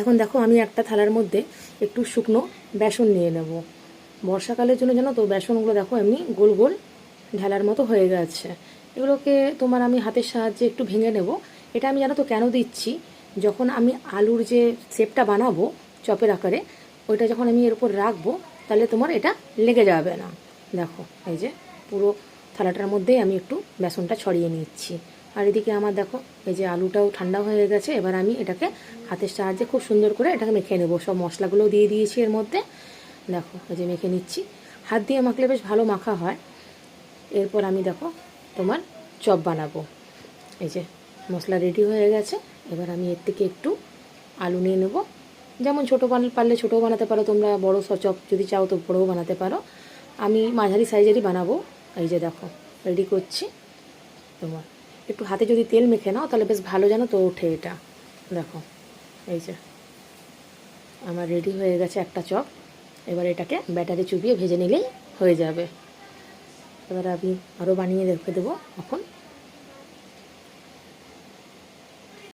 এখন দেখো আমি একটা থালার মধ্যে একটু শুকনো বেসন নিয়ে নেব। বর্ষাকালের জন্য জানো তো বেসনগুলো দেখো এমনি গোল গোল ঢালার মতো হয়ে গেছে। এগুলোকে তোমার আমি হাতের সাহায্যে একটু ভেঙে নেব। এটা আমি জানো তো কেন দিচ্ছি, যখন আমি আলুর যে শেপটা বানাবো চপের আকারে, ওইটা যখন আমি এর উপর রাখবো তাহলে তোমার এটা লেগে যাবে না। দেখো এই যে পুরো থালাটার মধ্যেই আমি একটু বেসনটা ছড়িয়ে নিচ্ছি। আর এদিকে আমার দেখো এই যে আলুটাও ঠান্ডা হয়ে গেছে। এবার আমি এটাকে হাতের সাহায্যে খুব সুন্দর করে এটাকে মেখে নেবো। সব মশলাগুলোও দিয়ে দিয়েছি এর মধ্যে। দেখো এই যে মেখে নিচ্ছি। হাত দিয়ে মাখলে বেশ ভালো মাখা হয়। এরপর আমি দেখো তোমার চপ বানাবো। এই যে মশলা রেডি হয়ে গেছে। এবার আমি এর থেকে একটু আলু নিয়ে নেব। যেমন ছোটো পারলে ছোটোও বানাতে পারো তোমরা, বড়ো চপ যদি চাও তো বড়োও বানাতে পারো। আমি মাঝারি সাইজেরই বানাবো। এই যে দেখো রেডি করছি। তোমার একটু হাতে যদি তেল মেখে নাও তাহলে বেশ ভালো জানো তো ওঠে এটা। দেখো এই যে আমার রেডি হয়ে গেছে একটা চপ। এবার এটাকে ব্যাটারে চুবিয়ে ভেজে নিলেই হয়ে যাবে। এবার আমি আরও বানিয়ে রেখে দেবো এখন।